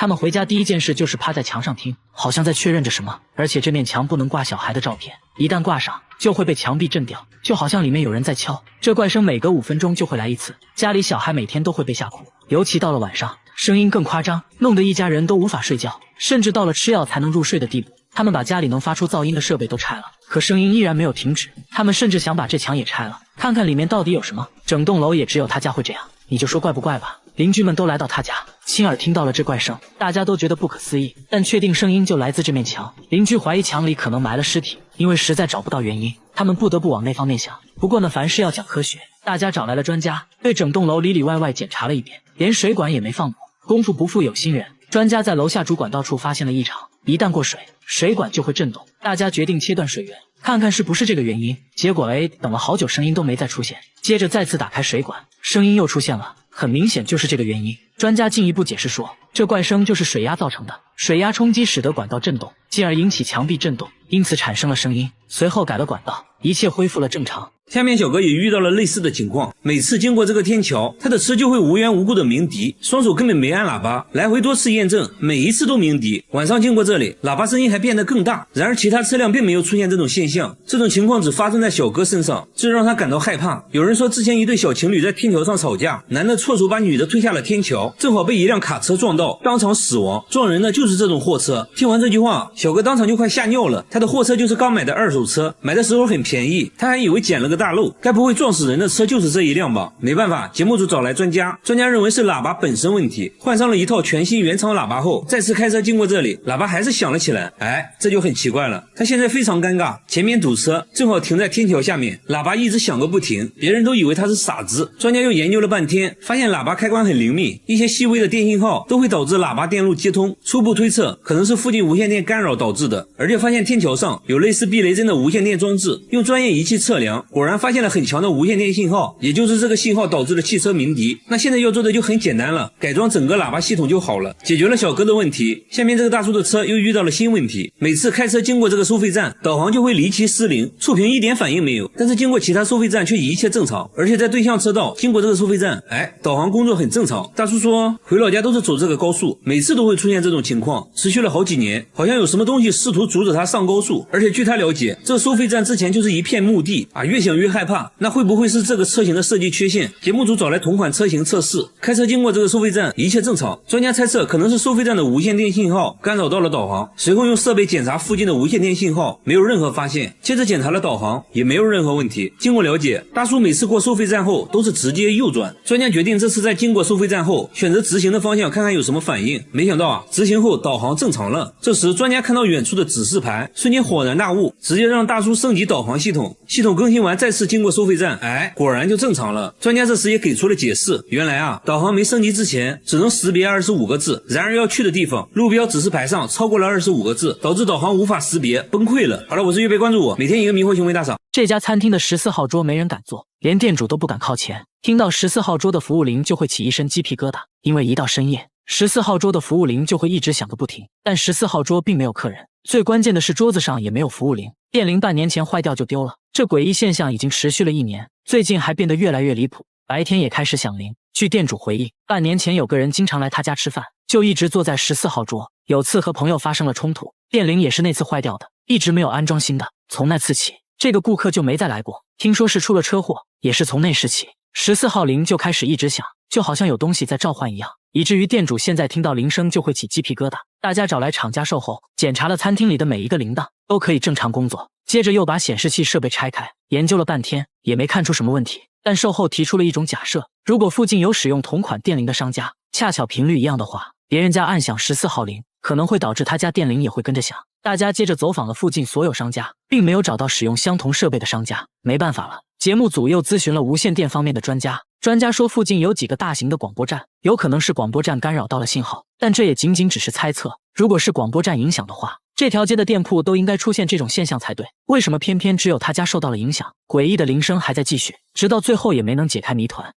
他们回家第一件事就是趴在墙上听，好像在确认着什么。而且这面墙不能挂小孩的照片，一旦挂上就会被墙壁震掉，就好像里面有人在敲。这怪声每隔5分钟就会来一次，家里小孩每天都会被吓哭，尤其到了晚上，声音更夸张，弄得一家人都无法睡觉，甚至到了吃药才能入睡的地步。他们把家里能发出噪音的设备都拆了，可声音依然没有停止。他们甚至想把这墙也拆了，看看里面到底有什么。整栋楼也只有他家会这样，你就说怪不怪吧。邻居们都来到他家，亲耳听到了这怪声，大家都觉得不可思议，但确定声音就来自这面墙。邻居怀疑墙里可能埋了尸体，因为实在找不到原因，他们不得不往那方面想。不过呢，凡事要讲科学，大家找来了专家，对整栋楼里里外外检查了一遍，连水管也没放过。功夫不负有心人，专家在楼下主管道处发现了异常，一旦过水，水管就会震动。大家决定切断水源，看看是不是这个原因。结果等了好久，声音都没再出现。接着再次打开水管，声音又出现了，很明显就是这个原因。专家进一步解释说，这怪声就是水压造成的，水压冲击使得管道震动，进而引起墙壁震动，因此产生了声音。随后改了管道，一切恢复了正常。下面小哥也遇到了类似的情况，每次经过这个天桥，他的车就会无缘无故的鸣笛，双手根本没按喇叭，来回多次验证，每一次都鸣笛。晚上经过这里，喇叭声音还变得更大，然而其他车辆并没有出现这种现象，这种情况只发生在小哥身上，这让他感到害怕。有人说之前一对小情侣在天桥上吵架，男的错手把女的推下了天桥，正好被一辆卡车撞到，当场死亡。撞人的就是这种货车。听完这句话，小哥当场就快吓尿了，他的货车就是刚买的二手车，买的时候很便宜，他还以为捡了个大漏，该不会撞死人的车就是这一辆吧？没办法，节目组找来专家认为是喇叭本身问题，换上了一套全新原厂喇叭后，再次开车经过这里，喇叭还是响了起来。这就很奇怪了，他现在非常尴尬，前面堵车，正好停在天桥下面，喇叭一直响个不停，别人都以为他是傻子。专家又研究了半天，发现喇叭开关很灵敏，一些细微的电信号都会导致喇叭电路接通，初步推测可能是附近无线电干扰导致的。而且发现天桥上有类似避雷针的无线电装置，用专业仪器测量，果然发现了很强的无线电信号，也就是这个信号导致了汽车鸣笛。那现在要做的就很简单了，改装整个喇叭系统就好了，解决了小哥的问题。下面这个大叔的车又遇到了新问题，每次开车经过这个收费站，导航就会离奇失灵，触屏一点反应没有，但是经过其他收费站却一切正常。而且在对向车道经过这个收费站，导航工作很正常。大叔说回老家都是走这个高速，每次都会出现这种情况，持续了好几年，好像有什么东西试图阻止他上高速。而且据他了解，这个收费站之前就是一片墓地越想越害怕，那会不会是这个车型的设计缺陷？节目组找来同款车型测试，开车经过这个收费站一切正常，专家猜测可能是收费站的无线电信号干扰到了导航，随后用设备检查附近的无线电信号，没有任何发现，接着检查了导航，也没有任何问题。经过了解，大叔每次过收费站后都是直接右转，专家决定这次在经过收费站后选择直行的方向看看有什么反应。没想到直行后导航正常了。这时专家看到远处的指示牌，瞬间恍然大悟，直接让大叔升级导航系统，系统更新完再次经过收费站，果然就正常了。专家这时也给出了解释，原来导航没升级之前只能识别25个字，然而要去的地方路标指示牌上超过了25个字，导致导航无法识别，崩溃了。好了，我是岳飞，关注我，每天一个迷惑行为大赏。这家餐厅的14号桌没人敢坐，连店主都不敢靠前，听到14号桌的服务铃就会起一身鸡皮疙瘩，因为一到深夜14号桌的服务铃就会一直响个不停，但14号桌并没有客人，最关键的是桌子上也没有服务铃，电铃半年前坏掉就丢了。这诡异现象已经持续了1年，最近还变得越来越离谱，白天也开始响铃。据店主回忆，半年前有个人经常来他家吃饭，就一直坐在14号桌，有次和朋友发生了冲突，电铃也是那次坏掉的，一直没有安装新的。从那次起，这个顾客就没再来过，听说是出了车祸，也是从那时起14号铃就开始一直响，就好像有东西在召唤一样，以至于店主现在听到铃声就会起鸡皮疙瘩。大家找来厂家售后，检查了餐厅里的每一个铃铛，都可以正常工作。接着又把显示器设备拆开，研究了半天，也没看出什么问题。但售后提出了一种假设，如果附近有使用同款电铃的商家，恰巧频率一样的话，别人家按响14号铃，可能会导致他家电铃也会跟着响。大家接着走访了附近所有商家，并没有找到使用相同设备的商家。没办法了，节目组又咨询了无线电方面的专家，专家说附近有几个大型的广播站，有可能是广播站干扰到了信号，但这也仅仅只是猜测。如果是广播站影响的话，这条街的店铺都应该出现这种现象才对，为什么偏偏只有他家受到了影响？诡异的铃声还在继续，直到最后也没能解开谜团。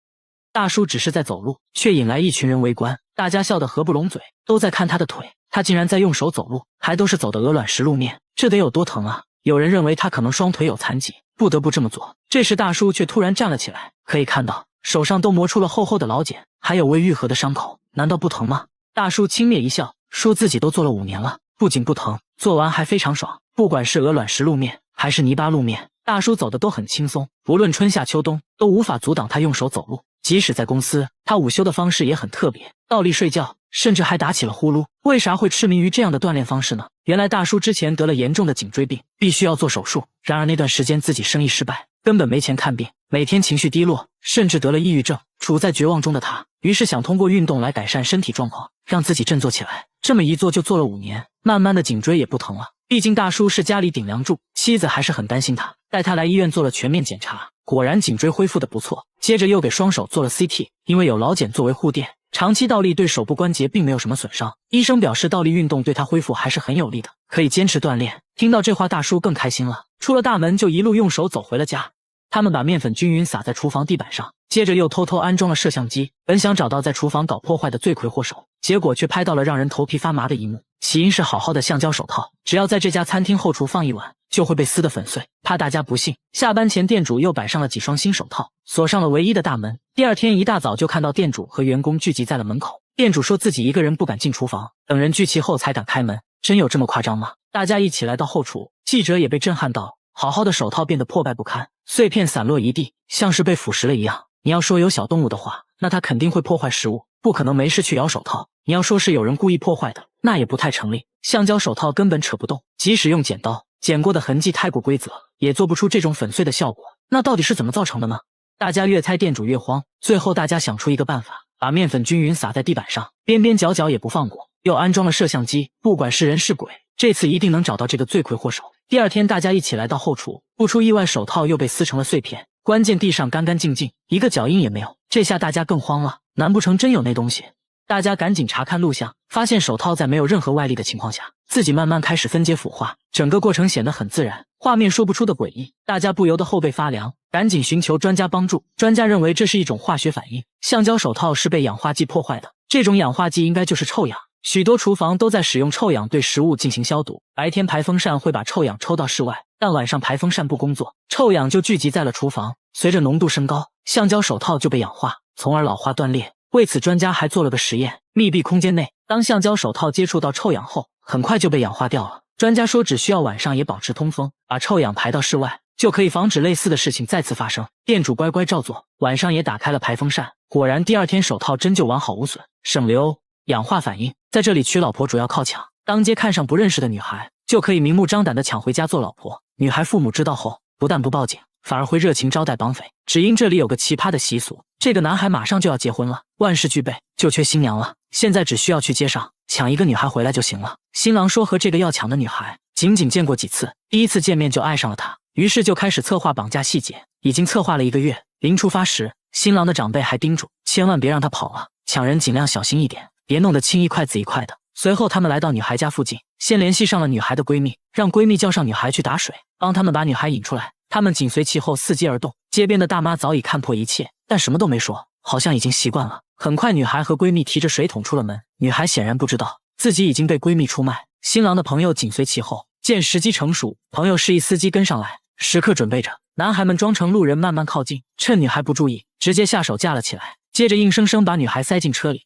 大叔只是在走路，却引来一群人围观，大家笑得合不拢嘴，都在看他的腿，他竟然在用手走路，还都是走的鹅卵石路面，这得有多疼啊！有人认为他可能双腿有残疾，不得不这么做。这时大叔却突然站了起来，可以看到手上都磨出了厚厚的老茧，还有未愈合的伤口，难道不疼吗？大叔轻蔑一笑，说自己都做了5年了，不仅不疼，做完还非常爽。不管是鹅卵石路面还是泥巴路面，大叔走的都很轻松，无论春夏秋冬都无法阻挡他用手走路。即使在公司，他午休的方式也很特别，倒立睡觉，甚至还打起了呼噜。为啥会痴迷于这样的锻炼方式呢？原来大叔之前得了严重的颈椎病，必须要做手术。然而那段时间自己生意失败，根本没钱看病，每天情绪低落，甚至得了抑郁症。处在绝望中的他，于是想通过运动来改善身体状况，让自己振作起来。这么一做就做了5年，慢慢的颈椎也不疼了。毕竟大叔是家里顶梁柱，妻子还是很担心他，带他来医院做了全面检查，果然颈椎恢复的不错。接着又给双手做了 CT， 因为有老茧作为护垫，长期倒立对手部关节并没有什么损伤。医生表示倒立运动对他恢复还是很有利的，可以坚持锻炼。听到这话，大叔更开心了，出了大门就一路用手走回了家。他们把面粉均匀撒在厨房地板上，接着又偷偷安装了摄像机，本想找到在厨房搞破坏的罪魁祸首，结果却拍到了让人头皮发麻的一幕。起因是好好的橡胶手套，只要在这家餐厅后厨放一晚，就会被撕得粉碎。怕大家不信，下班前店主又摆上了几双新手套，锁上了唯一的大门。第二天一大早就看到店主和员工聚集在了门口。店主说自己一个人不敢进厨房，等人聚齐后才敢开门。真有这么夸张吗？大家一起来到后厨，记者也被震撼到，好好的手套变得破败不堪，碎片散落一地，像是被腐蚀了一样。你要说有小动物的话，那它肯定会破坏食物，不可能没事去咬手套。你要说是有人故意破坏的，那也不太成立。橡胶手套根本扯不动，即使用剪刀剪过的痕迹太过规则，也做不出这种粉碎的效果。那到底是怎么造成的呢？大家越猜店主越慌，最后大家想出一个办法，把面粉均匀撒在地板上，边边角角也不放过，又安装了摄像机，不管是人是鬼，这次一定能找到这个罪魁祸首。第二天大家一起来到后厨，不出意外手套又被撕成了碎片，关键地上干干净净，一个脚印也没有。这下大家更慌了，难不成真有那东西？大家赶紧查看录像，发现手套在没有任何外力的情况下，自己慢慢开始分解腐化，整个过程显得很自然，画面说不出的诡异。大家不由得后背发凉，赶紧寻求专家帮助。专家认为这是一种化学反应，橡胶手套是被氧化剂破坏的，这种氧化剂应该就是臭氧。许多厨房都在使用臭氧对食物进行消毒，白天排风扇会把臭氧抽到室外，但晚上排风扇不工作，臭氧就聚集在了厨房，随着浓度升高，橡胶手套就被氧化，从而老化断裂。为此专家还做了个实验，密闭空间内，当橡胶手套接触到臭氧后，很快就被氧化掉了。专家说只需要晚上也保持通风，把臭氧排到室外，就可以防止类似的事情再次发生。店主乖乖照做，晚上也打开了排风扇，果然第二天手套真就完好无损，省流。氧化反应在这里娶老婆主要靠抢，当街看上不认识的女孩，就可以明目张胆地抢回家做老婆。女孩父母知道后，不但不报警，反而会热情招待绑匪。只因这里有个奇葩的习俗，这个男孩马上就要结婚了，万事俱备，就缺新娘了。现在只需要去街上抢一个女孩回来就行了。新郎说和这个要抢的女孩仅见过几次，第一次见面就爱上了她，于是就开始策划绑架细节。已经策划了1个月，临出发时，新郎的长辈还叮嘱，千万别让她跑了，抢人尽量小心一点，别弄得青一块紫一块的。随后他们来到女孩家附近，先联系上了女孩的闺蜜，让闺蜜叫上女孩去打水，帮他们把女孩引出来。他们紧随其后伺机而动。街边的大妈早已看破一切，但什么都没说，好像已经习惯了。很快女孩和闺蜜提着水桶出了门，女孩显然不知道自己已经被闺蜜出卖。新郎的朋友紧随其后，见时机成熟，朋友示意司机跟上来，时刻准备着。男孩们装成路人慢慢靠近，趁女孩不注意，直接下手架了起来，接着硬生生把女孩塞进车里。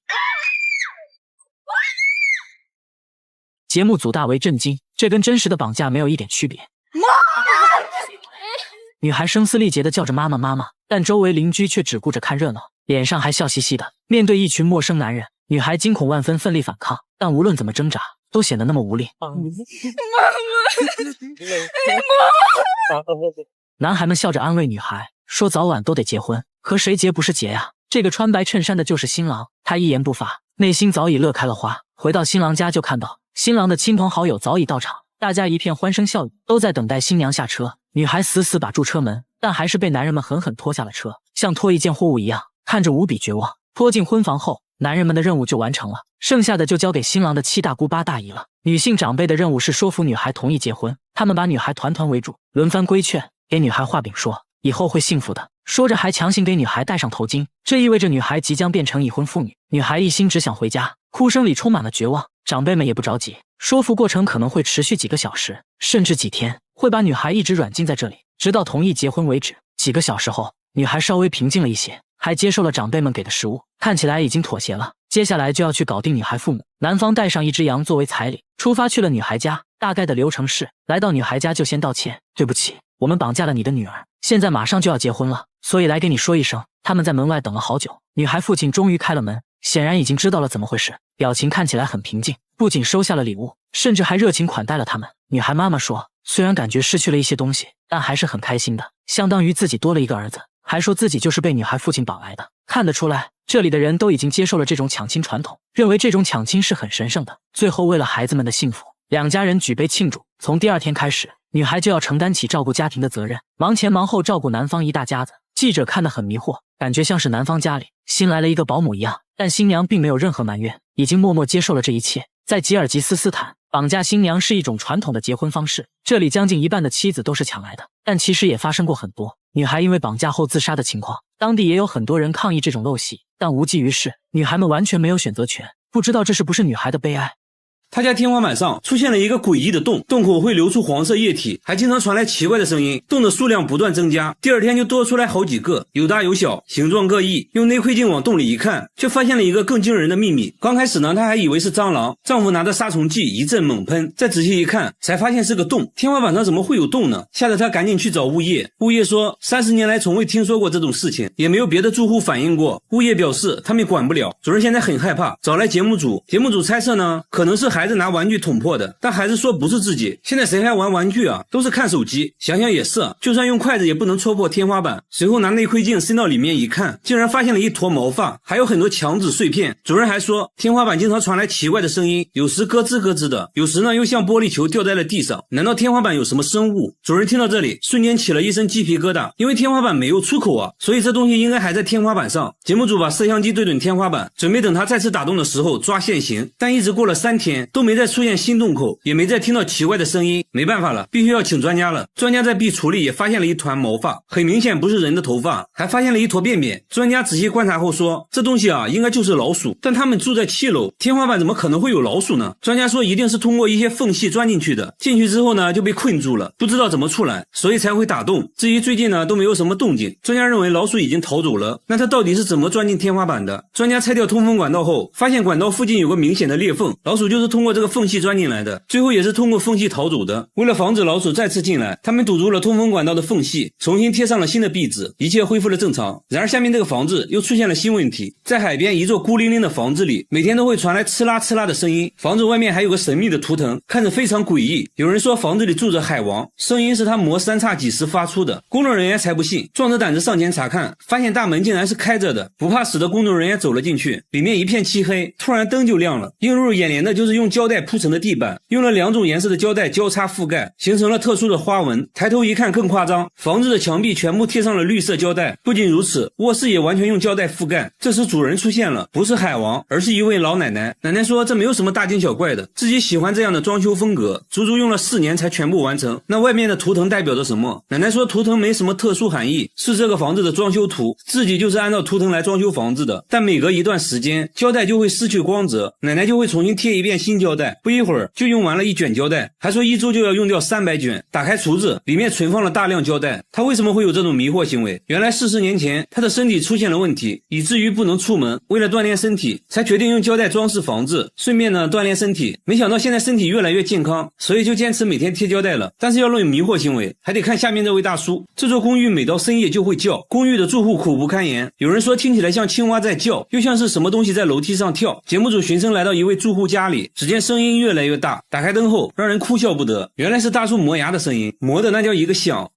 节目组大为震惊，这跟真实的绑架没有一点区别。女孩声嘶力竭地叫着妈妈妈妈，但周围邻居却只顾着看热闹，脸上还笑嘻嘻的。面对一群陌生男人，女孩惊恐万分，奋力反抗，但无论怎么挣扎，都显得那么无力。男孩们笑着安慰女孩，说早晚都得结婚，和谁结不是结呀？这个穿白衬衫的就是新郎，他一言不发，内心早已乐开了花。回到新郎家就看到新郎的亲朋好友早已到场，大家一片欢声笑语，都在等待新娘下车。女孩死死把住车门，但还是被男人们狠狠拖下了车，像拖一件货物一样，看着无比绝望。拖进婚房后，男人们的任务就完成了，剩下的就交给新郎的7大姑8大姨了。女性长辈的任务是说服女孩同意结婚，他们把女孩团团围住，轮番规劝，给女孩画饼说以后会幸福的，说着还强行给女孩戴上头巾，这意味着女孩即将变成已婚妇女。女孩一心只想回家，哭声里充满了绝望。长辈们也不着急，说服过程可能会持续几个小时，甚至几天，会把女孩一直软禁在这里，直到同意结婚为止。几个小时后，女孩稍微平静了一些，还接受了长辈们给的食物，看起来已经妥协了。接下来就要去搞定女孩父母。男方带上一只羊作为彩礼，出发去了女孩家。大概的流程是，来到女孩家就先道歉，对不起，我们绑架了你的女儿，现在马上就要结婚了，所以来给你说一声。他们在门外等了好久，女孩父亲终于开了门，显然已经知道了怎么回事，表情看起来很平静，不仅收下了礼物，甚至还热情款待了他们。女孩妈妈说，虽然感觉失去了一些东西，但还是很开心的，相当于自己多了一个儿子，还说自己就是被女孩父亲绑来的。看得出来，这里的人都已经接受了这种抢亲传统，认为这种抢亲是很神圣的。最后为了孩子们的幸福，两家人举杯庆祝。从第二天开始，女孩就要承担起照顾家庭的责任，忙前忙后照顾男方一大家子。记者看得很迷惑，感觉像是男方家里新来了一个保姆一样，但新娘并没有任何埋怨，已经默默接受了这一切。在吉尔吉斯斯坦，绑架新娘是一种传统的结婚方式，这里将近一半的妻子都是抢来的，但其实也发生过很多女孩因为绑架后自杀的情况。当地也有很多人抗议这种陋习，但无济于事，女孩们完全没有选择权，不知道这是不是女孩的悲哀。他家天花板上出现了一个诡异的洞，洞口会流出黄色液体，还经常传来奇怪的声音，洞的数量不断增加，第二天就多出来好几个，有大有小，形状各异。用内窥镜往洞里一看，却发现了一个更惊人的秘密。刚开始呢，他还以为是蟑螂，丈夫拿着杀虫剂一阵猛喷，再仔细一看，才发现是个洞。天花板上怎么会有洞呢？吓得他赶紧去找物业。物业说30年来从未听说过这种事情，也没有别的住户反映过。物业表示他们管不了，主人现在很害怕，找来节目组。节目组猜测呢，可能是孩子拿玩具捅破的，但孩子说不是自己。现在谁还玩玩具啊？都是看手机。想想也是，就算用筷子也不能戳破天花板。随后拿内窥镜伸到里面一看，竟然发现了一坨毛发，还有很多墙纸碎片。主人还说，天花板经常传来奇怪的声音，有时咯吱咯吱的，有时呢又像玻璃球掉在了地上。难道天花板有什么生物？主人听到这里，瞬间起了一身鸡皮疙瘩，因为天花板没有出口啊，所以这东西应该还在天花板上。节目组把摄像机对准天花板，准备等它再次打洞的时候抓现行，但一直过了3天，都没再出现新洞口，也没再听到奇怪的声音。没办法了，必须要请专家了。专家在壁橱里也发现了一团毛发，很明显不是人的头发，还发现了一坨便便。专家仔细观察后说，这东西啊应该就是老鼠，但他们住在7楼，天花板怎么可能会有老鼠呢？专家说一定是通过一些缝隙钻进去的，进去之后呢就被困住了，不知道怎么出来，所以才会打洞。至于最近呢都没有什么动静，专家认为老鼠已经逃走了。那它到底是怎么钻进天花板的？专家拆掉通风管道后，发现管道附近有个明显的裂缝，老鼠就是通过这个缝隙钻进来的，最后也是通过缝隙逃走的。为了防止老鼠再次进来，他们堵住了通风管道的缝隙，重新贴上了新的壁纸，一切恢复了正常。然而下面这个房子又出现了新问题，在海边一座孤零零的房子里，每天都会传来呲啦呲啦的声音，房子外面还有个神秘的图腾，看着非常诡异。有人说房子里住着海王，声音是他磨三叉戟时发出的。工作人员才不信，壮着胆子上前查看，发现大门竟然是开着的。不怕死的工作人员走了进去，里面一片漆黑，突然灯就亮了，映入眼帘的就是用胶带铺成的地板，用了2种颜色的胶带交叉覆盖，形成了特殊的花纹。抬头一看更夸张，房子的墙壁全部贴上了绿色胶带。不仅如此，卧室也完全用胶带覆盖。这时主人出现了，不是海王，而是一位老奶奶。奶奶说这没有什么大惊小怪的，自己喜欢这样的装修风格，足足用了4年才全部完成。那外面的图腾代表着什么？奶奶说图腾没什么特殊含义，是这个房子的装修图，自己就是按照图腾来装修房子的。但每隔一段时间，胶带就会失去光泽，奶奶就会重新贴一遍新胶带，不一会儿就用完了1卷胶带，还说1周就要用掉300卷。打开橱子，里面存放了大量胶带。她为什么会有这种迷惑行为？原来40年前她的身体出现了问题，以至于不能出门，为了锻炼身体，才决定用胶带装饰房子，顺便呢锻炼身体。没想到现在身体越来越健康，所以就坚持每天贴胶带了。但是要论迷惑行为，还得看下面这位大叔。这座公寓每到深夜就会叫，公寓的住户苦不堪言，有人说听起来像青蛙在叫，又像是什么东西在楼梯上跳。节目组循声来到一位住户家里，只见声音越来越大，打开灯后让人哭笑不得，原来是大叔磨牙的声音，磨的那叫一个响，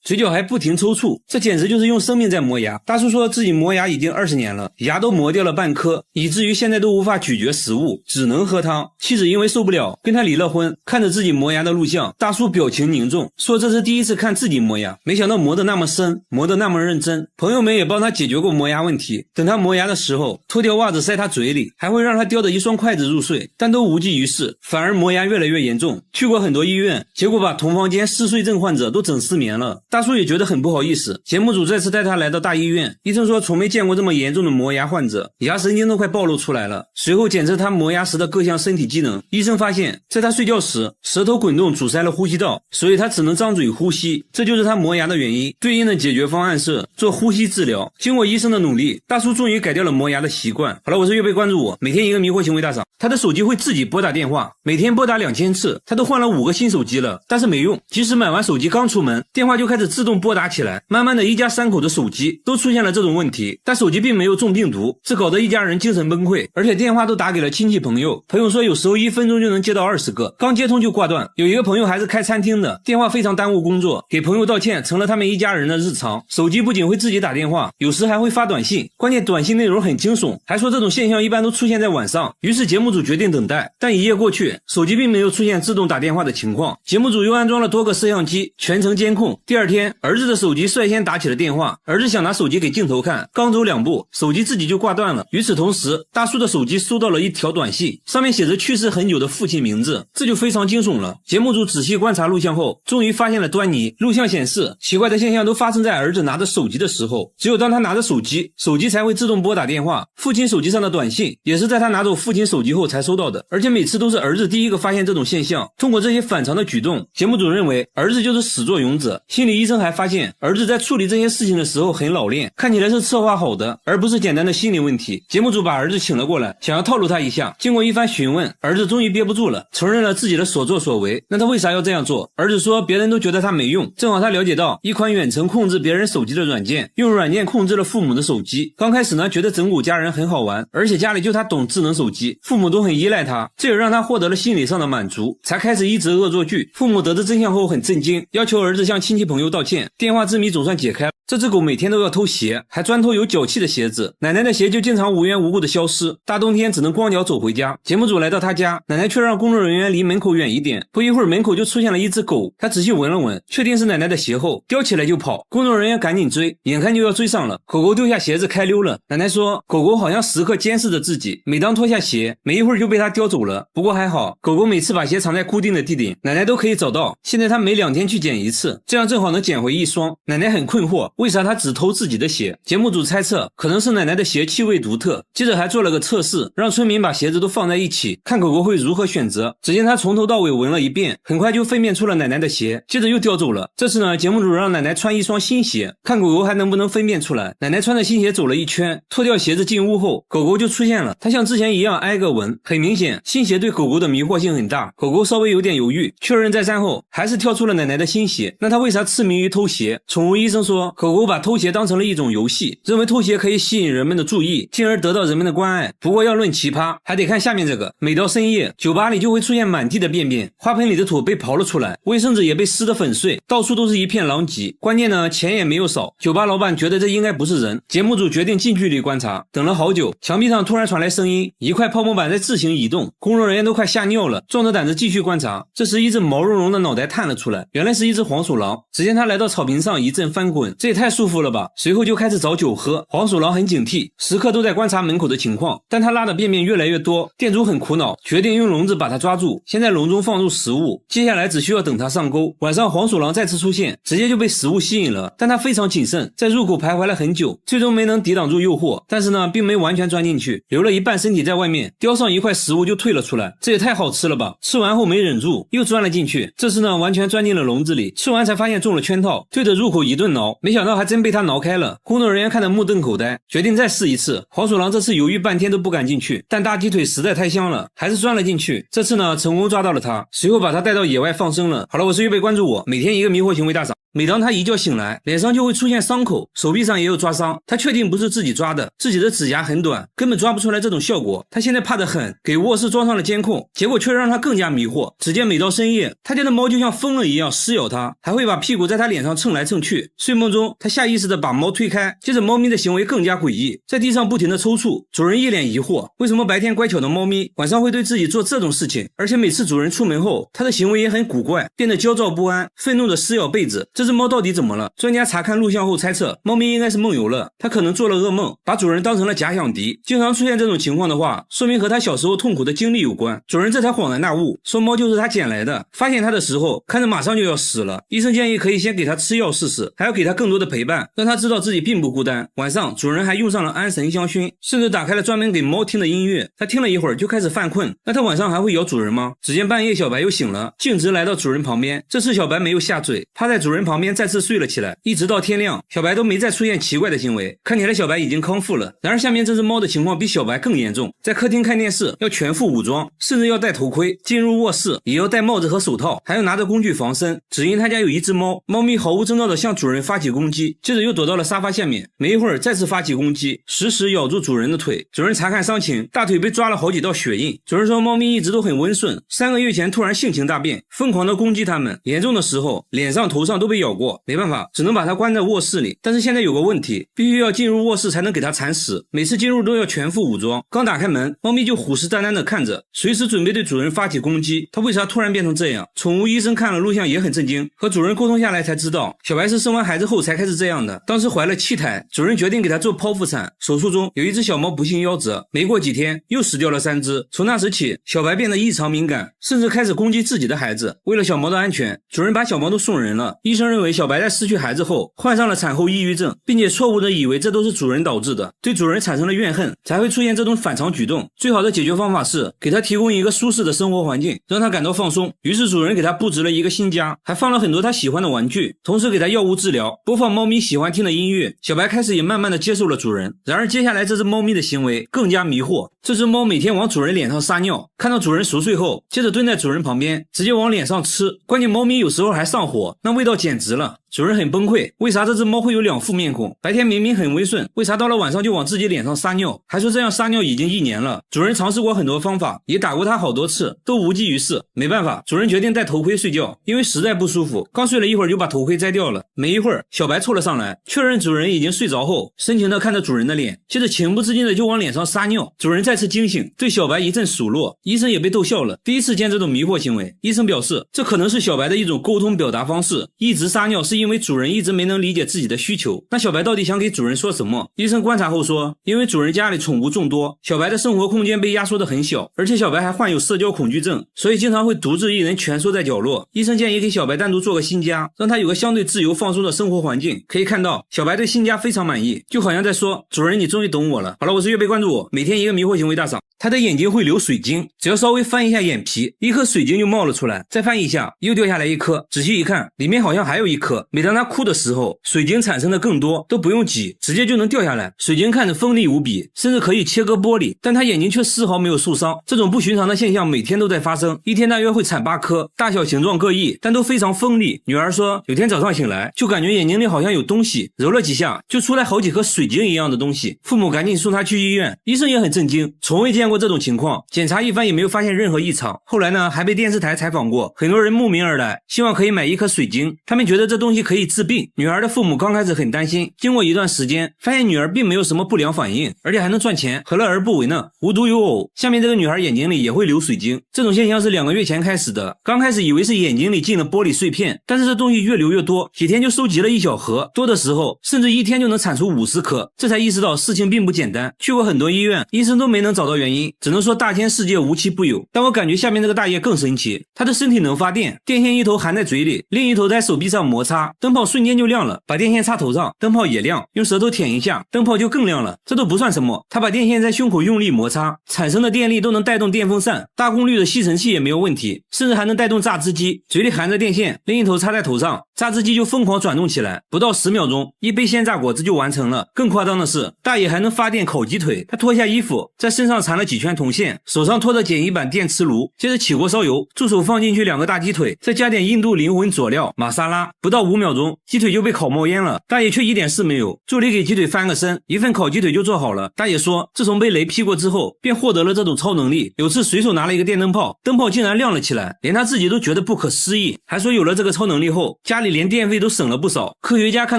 嘴角还不停抽搐，这简直就是用生命在磨牙。大叔说自己磨牙已经20年了，牙都磨掉了半颗，以至于现在都无法咀嚼食物，只能喝汤。妻子因为受不了，跟他离了婚。看着自己磨牙的录像，大叔表情凝重，说这是第一次看自己磨牙，没想到磨得那么深，磨得那么认真。朋友们也帮他解决过磨牙问题，等他磨牙的时候，脱掉袜子塞他嘴里，还会让他叼着一双筷子入睡，但都无济于事，反而磨牙越来越严重。去过很多医院，结果把同房间嗜睡症患者都整失眠了。大叔也觉得很不好意思。节目组再次带他来到大医院，医生说从没见过这么严重的磨牙患者，牙神经都快暴露出来了。随后检测他磨牙时的各项身体机能，医生发现在他睡觉时舌头滚动阻塞了呼吸道，所以他只能张嘴呼吸，这就是他磨牙的原因。对应的解决方案是做呼吸治疗。经过医生的努力，大叔终于改掉了磨牙的习惯。好了，我是月贝，关注我，每天一个迷惑行为大赏。他的手机会自己拨打电话，每天拨打2000次，他都换了5个新手机了，但是没用。即使买完手机刚出门，电话就开始自动拨打起来，慢慢的一家3口的手机都出现了这种问题，但手机并没有中病毒，这搞得一家人精神崩溃，而且电话都打给了亲戚朋友。朋友说有时候1分钟就能接到20个，刚接通就挂断。有一个朋友还是开餐厅的，电话非常耽误工作，给朋友道歉成了他们一家人的日常。手机不仅会自己打电话，有时还会发短信，关键短信内容很惊悚，还说这种现象一般都出现在晚上。于是节目组决定等待，但1夜过去，手机并没有出现自动打电话的情况。节目组又安装了多个摄像机，全程监控。第二天，儿子的手机率先打起了电话，儿子想拿手机给镜头看，刚走2步，手机自己就挂断了。与此同时，大叔的手机收到了一条短信，上面写着去世很久的父亲名字，这就非常惊悚了。节目组仔细观察录像后，终于发现了端倪。录像显示，奇怪的现象都发生在儿子拿着手机的时候，只有当他拿着手机才会自动拨打电话。父亲手机上的短信也是在他拿走父亲手机后才收到的，而且每次都是儿子第一个发现这种现象。通过这些反常的举动，节目组认为儿子就是始作俑者。心理医生还发现，儿子在处理这些事情的时候很老练，看起来是策划好的，而不是简单的心理问题。节目组把儿子请了过来，想要套路他一下。经过一番询问，儿子终于憋不住了，承认了自己的所作所为。那他为啥要这样做？儿子说别人都觉得他没用，正好他了解到一款远程控制别人手机的软件，用软件控制了父母的手机。刚开始呢，觉得整蛊家人很好玩，而且家里就他懂智能手机，父母都很依赖他，这也让他获得了心理上的满足，才开始一直恶作剧。父母得知真相后很震惊，要求儿子向亲戚朋友道歉，电话之谜总算解开了。这只狗每天都要偷鞋，还专偷有脚气的鞋子，奶奶的鞋就经常无缘无故的消失，大冬天只能光脚走回家。节目组来到他家，奶奶却让工作人员离门口远一点。不一会儿，门口就出现了一只狗，他仔细闻了闻，确定是奶奶的鞋后，叼起来就跑。工作人员赶紧追，眼看就要追上了，狗狗丢下鞋子开溜了。奶奶说狗狗好像时刻监视着自己，每当脱下鞋，没一会儿就被他叼走了。不过还好，狗狗每次把鞋藏在固定的地点，奶奶都可以找到。现在他每2天去捡一次，这样正好能捡回1双。奶奶很困惑，为啥他只偷自己的鞋？节目组猜测可能是奶奶的鞋气味独特，接着还做了个测试，让村民把鞋子都放在一起，看狗狗会如何选择。只见他从头到尾闻了一遍，很快就分辨出了奶奶的鞋，接着又叼走了。这次呢，节目组让奶奶穿1双新鞋，看狗狗还能不能分辨出来。奶奶穿着新鞋走了一圈，脱掉鞋子进屋后，狗狗就出现了。它像之前一样挨个闻，很明显新鞋对狗狗的迷惑性很大。狗狗稍微有点犹豫，确认再三后，还是挑出了奶奶的新鞋。那它为啥痴迷于偷鞋？宠物医生说，狗狗把偷鞋当成了一种游戏，认为偷鞋可以吸引人们的注意，进而得到人们的关爱。不过要论奇葩，还得看下面这个。每到深夜，酒吧里就会出现满地的便便，花盆里的土被刨了出来，卫生纸也被撕得粉碎，到处都是一片狼藉。关键呢，钱也没有少。酒吧老板觉得这应该不是人，节目组决定近距离观察。等了好久，墙壁上突然传来声音，一块泡沫板在自行移动，工作人员都快吓尿了，壮着胆子继续观察。这时一只毛茸茸的脑袋探了出来，原来是一只黄鼠狼。只见它来到草坪上一阵翻滚，这也太舒服了吧。随后就开始找酒喝。黄鼠狼很警惕，时刻都在观察门口的情况，但它拉的便便越来越多，店主很苦恼，决定用笼子把它抓住，先在笼中放入食物，接下来只需要等它上钩。晚上黄鼠狼再次出现，直接就被食物吸引了，但它非常谨慎，在入口徘徊了很久，最终没能抵挡住诱惑，但是呢，并没完全钻进去，留了一半身体在外面，叼上一块食物就退了出来。这也太好吃了吧，吃完后没忍住，又钻了进去，这次呢，完全钻进了笼子里，吃完才发现中了圈套，对着入口一顿挠，没想到还真被它挠开了。工作人员看得目瞪口呆，决定再试一次。黄鼠狼这次犹豫半天都不敢进去，但大鸡腿实在太香了，还是钻了进去。这次呢，成功抓到了它，随后把它带到野外放生了。好了，我是预备关注我，每天一个迷惑行为大赏。每当他一觉醒来，脸上就会出现伤口，手臂上也有抓伤。他确定不是自己抓的，自己的指甲很短，根本抓不出来这种效果。他现在怕得很，给卧室装上了监控，结果却让他更加迷惑。只见每到深夜，他家的猫就像疯了一样撕咬他，还会把屁股在他脸上蹭来蹭去。睡梦中，他下意识地把猫推开，接着猫咪的行为更加诡异，在地上不停地抽搐。主人一脸疑惑，为什么白天乖巧的猫咪晚上会对自己做这种事情？而且每次主人出门后，他的行为也很古怪，变得焦躁不安，愤怒地撕咬被子。这这只猫到底怎么了？专家查看录像后猜测，猫咪应该是梦游了，它可能做了噩梦，把主人当成了假想敌。经常出现这种情况的话，说明和它小时候痛苦的经历有关。主人这才恍然大悟，说猫就是他捡来的。发现它的时候，看着马上就要死了，医生建议可以先给它吃药试试，还要给它更多的陪伴，让它知道自己并不孤单。晚上，主人还用上了安神香薰，甚至打开了专门给猫听的音乐。它听了一会儿就开始犯困，那它晚上还会咬主人吗？只见半夜小白又醒了，径直来到主人旁边。这次小白没有下嘴，趴在主人旁边再次睡了起来，一直到天亮，小白都没再出现奇怪的行为，看起来小白已经康复了。然而下面这只猫的情况比小白更严重，在客厅看电视要全副武装，甚至要戴头盔，进入卧室也要戴帽子和手套，还要拿着工具防身。只因他家有一只猫，猫咪毫无征兆地向主人发起攻击，接着又躲到了沙发下面，没一会儿再次发起攻击，时时咬住主人的腿。主人查看伤情，大腿被抓了好几道血印。主人说猫咪一直都很温顺，3个月前突然性情大变，疯狂地攻击他们，严重的时候脸上头上都被咬过，没办法，只能把它关在卧室里。但是现在有个问题，必须要进入卧室才能给它铲屎，每次进入都要全副武装。刚打开门，猫咪就虎视眈眈地看着，随时准备对主人发起攻击。它为啥突然变成这样？宠物医生看了录像也很震惊，和主人沟通下来才知道，小白是生完孩子后才开始这样的。当时怀了7胎，主人决定给它做剖腹产，手术中有一只小猫不幸夭折，没过几天又死掉了3只。从那时起，小白变得异常敏感，甚至开始攻击自己的孩子。为了小猫的安全，主人把小猫都送人了。医生认为小白在失去孩子后患上了产后抑郁症，并且错误地以为这都是主人导致的，对主人产生了怨恨，才会出现这种反常举动。最好的解决方法是给它提供一个舒适的生活环境，让它感到放松。于是主人给它布置了一个新家，还放了很多它喜欢的玩具，同时给它药物治疗，播放猫咪喜欢听的音乐。小白开始也慢慢地接受了主人。然而接下来这只猫咪的行为更加迷惑，这只猫每天往主人脸上撒尿，看到主人熟睡后，接着蹲在主人旁边直接往脸上吃，关键猫咪有时候还上火，那味道简直了。主人很崩溃，为啥这只猫会有2副面孔？白天明明很温顺，为啥到了晚上就往自己脸上撒尿？还说这样撒尿已经1年了。主人尝试过很多方法，也打过它好多次，都无济于事。没办法，主人决定戴头盔睡觉，因为实在不舒服，刚睡了一会儿就把头盔摘掉了。没一会儿，小白凑了上来，确认主人已经睡着后，深情地看着主人的脸，接着情不自禁的就往脸上撒尿。主人再次惊醒，对小白一阵数落，医生也被逗笑了。第一次见这种迷惑行为，医生表示这可能是小白的一种沟通表达方式，一直撒尿是因为主人一直没能理解自己的需求。那小白到底想给主人说什么？医生观察后说，因为主人家里宠物众多，小白的生活空间被压缩得很小，而且小白还患有社交恐惧症，所以经常会独自一人蜷缩在角落。医生建议给小白单独做个新家，让他有个相对自由放松的生活环境。可以看到小白对新家非常满意，就好像在说，主人你终于懂我了。好了，我是月贝，关注我，每天一个迷惑行为大赏。他的眼睛会流水晶，只要稍微翻一下眼皮，一颗水晶就冒了出来，再翻一下又掉下来一颗，仔细一看里面好像还有一颗。每当他哭的时候，水晶产生的更多，都不用挤，直接就能掉下来。水晶看着锋利无比，甚至可以切割玻璃，但他眼睛却丝毫没有受伤。这种不寻常的现象每天都在发生，一天大约会产8颗，大小形状各异，但都非常锋利。女儿说有天早上醒来，就感觉眼睛里好像有东西，揉了几下就出来好几颗水晶一样的东西。父母赶紧送他去医院，医生也很震惊，从未见过这种情况，检查一番也没有发现任何异常。后来呢，还被电视台采访过，很多人慕名而来，希望可以买一颗水晶，他们觉得这东西可以治病。女儿的父母刚开始很担心，经过一段时间，发现女儿并没有什么不良反应，而且还能赚钱，何乐而不为呢？无独有偶，下面这个女孩眼睛里也会流水晶，这种现象是2个月前开始的。刚开始以为是眼睛里进了玻璃碎片，但是这东西越流越多，几天就收集了1小盒，多的时候甚至一天就能产出50颗，这才意识到事情并不简单。去过很多医院，医生都没能找到原因，只能说大千世界无奇不有。但我感觉下面这个大爷更神奇，他的身体能发电，电线一头含在嘴里，另一头在手臂上摩擦，灯泡瞬间就亮了，把电线插头上，灯泡也亮，用舌头舔一下，灯泡就更亮了。这都不算什么，他把电线在胸口用力摩擦，产生的电力都能带动电风扇，大功率的吸尘器也没有问题，甚至还能带动榨汁机。嘴里含着电线，另一头插在头上，榨汁机就疯狂转动起来，不到10秒钟，一杯鲜榨果汁就完成了。更夸张的是，大爷还能发电烤鸡腿。他脱下衣服，在身上缠了几圈铜线，手上托着简易版电磁炉，接着起锅烧油，助手放进去2个大鸡腿，再加点印度灵魂佐料玛莎拉，不到5秒钟，鸡腿就被烤冒烟了。大爷却一点事没有，助理给鸡腿翻个身，一份烤鸡腿就做好了。大爷说，自从被雷劈过之后，便获得了这种超能力。有次随手拿了一个电灯泡，灯泡竟然亮了起来，连他自己都觉得不可思议。还说有了这个超能力后，家里里连电费都省了不少。科学家看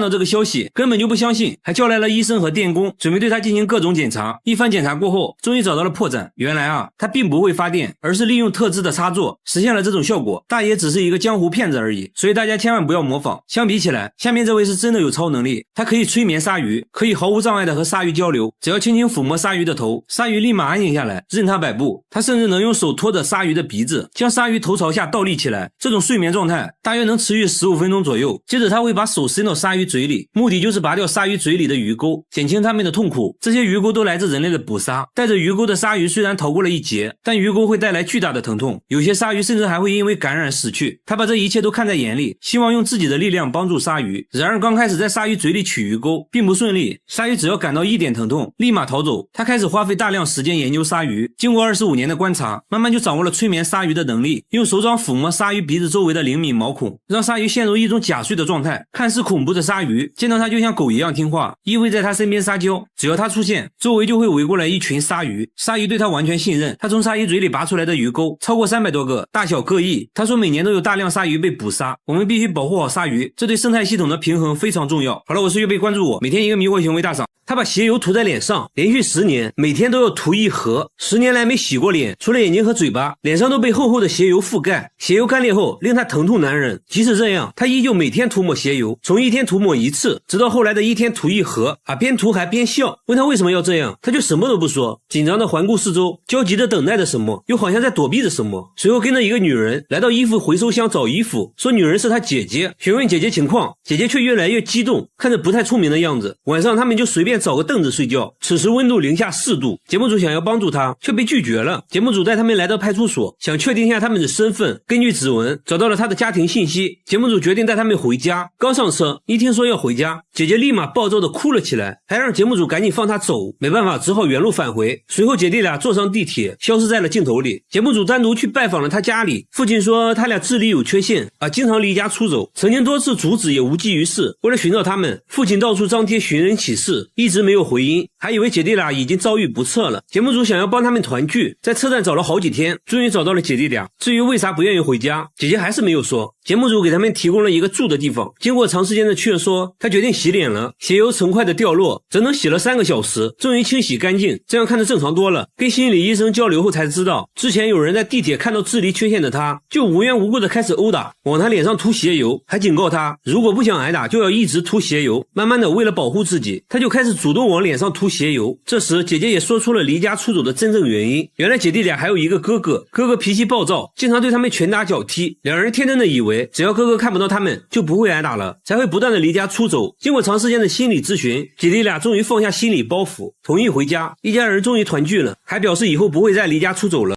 到这个消息根本就不相信，还叫来了医生和电工，准备对他进行各种检查。一番检查过后，终于找到了破绽。原来啊，他并不会发电，而是利用特制的插座实现了这种效果。大爷只是一个江湖骗子而已，所以大家千万不要模仿。相比起来，下面这位是真的有超能力，他可以催眠鲨鱼，可以毫无障碍的和鲨鱼交流，只要轻轻抚摸鲨鱼的头，鲨鱼立马安静下来，任他摆布。他甚至能用手托着鲨鱼的鼻子，将鲨鱼头朝下倒立起来。这种睡眠状态大约能持续15分钟左右。接着他会把手伸到鲨鱼嘴里，目的就是拔掉鲨鱼嘴里的鱼钩，减轻它们的痛苦。这些鱼钩都来自人类的捕杀，带着鱼钩的鲨鱼虽然逃过了一劫，但鱼钩会带来巨大的疼痛，有些鲨鱼甚至还会因为感染死去。他把这一切都看在眼里，希望用自己的力量帮助鲨鱼。然而刚开始在鲨鱼嘴里取鱼钩并不顺利，鲨鱼只要感到一点疼痛立马逃走。他开始花费大量时间研究鲨鱼，经过25年的观察，慢慢就掌握了催眠鲨鱼的能力，用手掌抚摸鲨鱼鼻子周围的灵敏毛孔，让鲨鱼陷入一种假睡的状态。看似恐怖的鲨鱼见到他就像狗一样听话，依偎在他身边撒娇，只要他出现，周围就会围过来一群鲨鱼。鲨鱼对他完全信任，他从鲨鱼嘴里拔出来的鱼钩超过300多个，大小各异。他说每年都有大量鲨鱼被捕杀，我们必须保护好鲨鱼，这对生态系统的平衡非常重要。好了，我是月贝，关注我，每天一个迷惑行为大赏。他把鞋油涂在脸上，连续10年，每天都要涂1盒，10年来没洗过脸，除了眼睛和嘴巴，脸上都被厚厚的鞋油覆盖。鞋油干裂后令他疼痛难忍，即使这样，他依旧每天涂抹鞋油，从1天涂抹1次，直到后来的1天涂1盒，边涂还边笑。问他为什么要这样，他就什么都不说，紧张的环顾四周，焦急的等待着什么，又好像在躲避着什么。随后跟着一个女人来到衣服回收箱找衣服，说女人是他姐姐，询问姐姐情况，姐姐却越来越激动，看着不太聪明的样子。晚上他们就随便找个凳子睡觉，此时温度零下4度。节目组想要帮助他，却被拒绝了。节目组带他们来到派出所，想确定一下他们的身份，根据指纹找到了他的家庭信息。节目组决定带他们回家，刚上车，一听说要回家，姐姐立马暴躁的哭了起来，还让节目组赶紧放他走。没办法，只好原路返回。随后姐弟俩坐上地铁，消失在了镜头里。节目组单独去拜访了他家里，父亲说他俩智力有缺陷，经常离家出走，曾经多次阻止也无济于事。为了寻找他们，父亲到处张贴寻人启事，一直没有回音，还以为姐弟俩已经遭遇不测了。节目组想要帮他们团聚，在车站找了好几天，终于找到了姐弟俩。至于为啥不愿意回家，姐姐还是没有说。节目组给他们提供了一个住的地方，经过长时间的劝说，他决定洗脸了。鞋油成块的掉落，整整洗了3个小时，终于清洗干净，这样看着正常多了。跟心理医生交流后才知道，之前有人在地铁看到智力缺陷的他，就无缘无故的开始殴打，往他脸上涂鞋油，还警告他如果不想挨打就要一直涂鞋油。慢慢的，为了保护自己，他就开始主动往脸上涂鞋油。这时姐姐也说出了离家出走的真正原因，原来姐弟俩还有一个哥哥，哥哥脾气暴躁，经常对他们拳打脚踢，两人天真的以为只要哥哥看不到他们就不会挨打了，才会不断的离家出走。经过长时间的心理咨询，姐弟俩终于放下心理包袱，同意回家，一家人终于团聚了，还表示以后不会再离家出走了。